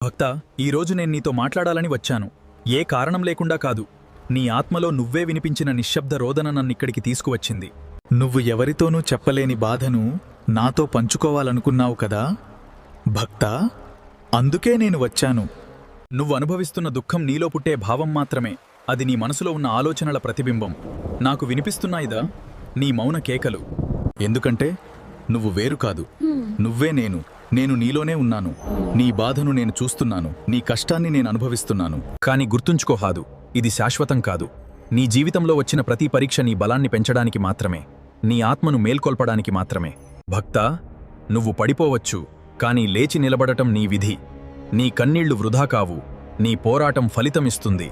భక్త, ఈరోజు నేను నీతో మాట్లాడాలని వచ్చాను. ఏ కారణం లేకుండా కాదు. నీ ఆత్మలో నువ్వే వినిపించిన నిశ్శబ్ద రోదన నన్నిక్కడికి తీసుకువచ్చింది. నువ్వు ఎవరితోనూ చెప్పలేని బాధను నాతో పంచుకోవాలనుకున్నావు కదా భక్తా, అందుకే నేను వచ్చాను. నువ్వు అనుభవిస్తున్న దుఃఖం నీలో పుట్టే భావం మాత్రమే. అది నీ మనసులో ఉన్న ఆలోచనల ప్రతిబింబం. నాకు వినిపిస్తున్నాయిదా నీ మౌన కేకలు. ఎందుకంటే నువ్వు వేరు కాదు, నువ్వే నేను. నేను నీలోనే ఉన్నాను. నీ బాధను నేను చూస్తున్నాను, నీ కష్టాన్ని నేను అనుభవిస్తున్నాను. కాని గుర్తుంచుకోహాదు, ఇది శాశ్వతం కాదు. నీ జీవితంలో వచ్చిన ప్రతి పరీక్ష నీ బలాన్ని పెంచడానికి మాత్రమే, నీ ఆత్మను మేల్కొల్పడానికి మాత్రమే. భక్తా, నువ్వు పడిపోవచ్చు, కాని లేచి నిలబడటం నీ విధి. నీ కన్నీళ్లు వృధా కావు, నీ పోరాటం ఫలితమిస్తుంది.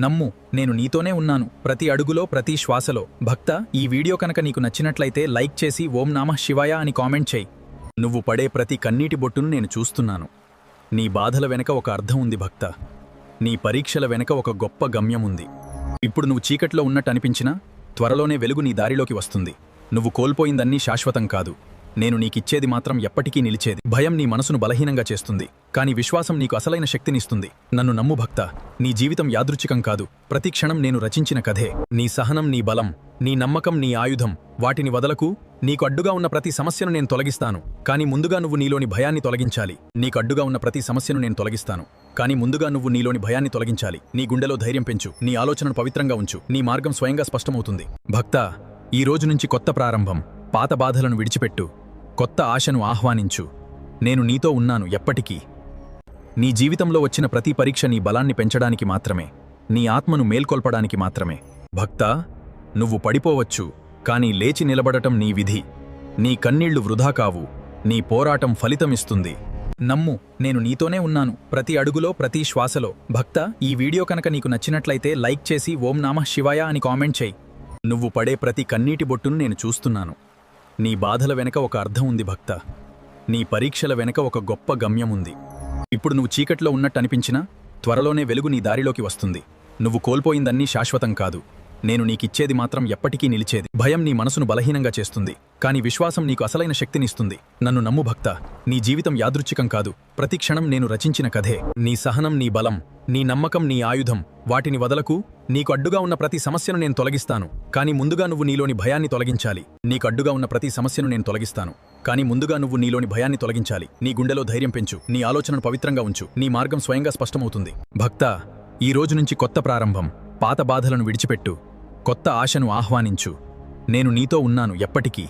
నమ్ము, నేను నీతోనే ఉన్నాను, ప్రతి అడుగులో, ప్రతి శ్వాసలో. భక్తా, ఈ వీడియో కనుక నీకు నచ్చినట్లయితే లైక్ చేసి ఓం నమః శివాయ అని కామెంట్ చేయి. నువ్వు పడే ప్రతి కన్నీటి బొట్టును నేను చూస్తున్నాను. నీ బాధల వెనక ఒక అర్థం ఉంది భక్తా. నీ పరీక్షల వెనక ఒక గొప్ప గమ్యం ఉంది. ఇప్పుడు నువ్వు చీకట్లో ఉన్నట్టు అనిపించినా త్వరలోనే వెలుగు నీ దారిలోకి వస్తుంది. నువ్వు కోల్పోయిందన్నీ శాశ్వతం కాదు. నేను నీకిచ్చేది మాత్రం ఎప్పటికీ నిలిచేది. భయం నీ మనసును బలహీనంగా చేస్తుంది, కాని విశ్వాసం నీకు అసలైన శక్తినిస్తుంది. నన్ను నమ్ము భక్తా, నీ జీవితం యాదృచ్ఛికం కాదు. ప్రతి క్షణం నేను రచించిన కథే. నీ సహనం నీ బలం, నీ నమ్మకం నీ ఆయుధం. వాటిని వదలకు. నీకు అడ్డుగా ఉన్న ప్రతి సమస్యను నేను తొలగిస్తాను, కానీ ముందుగా నువ్వు నీలోని భయాన్ని తొలగించాలి. నీకు అడ్డుగా ఉన్న ప్రతి సమస్యను నేను తొలగిస్తాను, కానీ ముందుగా నువ్వు నీలోని భయాన్ని తొలగించాలి. నీ గుండెలో ధైర్యం పెంచు, నీ ఆలోచనను పవిత్రంగా ఉంచు. నీ మార్గం స్వయంగా స్పష్టమవుతుంది. భక్తా, ఈ రోజు నుంచి కొత్త ప్రారంభం. పాత బాధలను విడిచిపెట్టు, కొత్త ఆశను ఆహ్వానించు. నేను నీతో ఉన్నాను ఎప్పటికీ. నీ జీవితంలో వచ్చిన ప్రతి పరీక్ష నీ బలాన్ని పెంచడానికి మాత్రమే, నీ ఆత్మను మేల్కొల్పడానికి మాత్రమే. భక్తా, నువ్వు పడిపోవచ్చు, కాని లేచి నిలబడటం నీ విధి. నీ కన్నీళ్లు వృధా కావు, నీ పోరాటం ఫలితమిస్తుంది. నమ్ము, నేను నీతోనే ఉన్నాను, ప్రతి అడుగులో, ప్రతి శ్వాసలో. భక్తా, ఈ వీడియో కనుక నీకు నచ్చినట్లయితే లైక్ చేసి ఓం నమః శివాయ అని కామెంట్ చేయి. నువ్వు పడే ప్రతి కన్నీటి బొట్టును నేను చూస్తున్నాను. నీ బాధల వెనక ఒక అర్థం ఉంది భక్తా. నీ పరీక్షల వెనక ఒక గొప్ప గమ్యం ఉంది. ఇప్పుడు నువ్వు చీకట్లో ఉన్నట్టు అనిపించినా త్వరలోనే వెలుగు నీ దారిలోకి వస్తుంది. నువ్వు కోల్పోయిందన్నీ శాశ్వతం కాదు. నేను నీకిచ్చేది మాత్రం ఎప్పటికీ నిలిచేది. భయం నీ మనసును బలహీనంగా చేస్తుంది, కాని విశ్వాసం నీకు అసలైన శక్తినిస్తుంది. నన్ను నమ్ము భక్తా, నీ జీవితం యాదృచ్ఛికం కాదు. ప్రతి క్షణం నేను రచించిన కథే. నీ సహనం నీ బలం, నీ నమ్మకం నీ ఆయుధం. వాటిని వదలకు. నీకు అడ్డుగా ఉన్న ప్రతి సమస్యను నేను తొలగిస్తాను, కానీ ముందుగా నువ్వు నీలోని భయాన్ని తొలగించాలి. నీకు అడ్డుగా ఉన్న ప్రతి సమస్యను నేను తొలగిస్తాను, కానీ ముందుగా నువ్వు నీలోని భయాన్ని తొలగించాలి. నీ గుండెలో ధైర్యం పెంచు, నీ ఆలోచనను పవిత్రంగా ఉంచు. నీ మార్గం స్వయంగా స్పష్టమవుతుంది. భక్తా, ఈ రోజు నుంచి కొత్త ప్రారంభం. పాత బాధలను విడిచిపెట్టు, కొత్త ఆశను ఆహ్వానించు. నేను నీతో ఉన్నాను ఎప్పటికీ.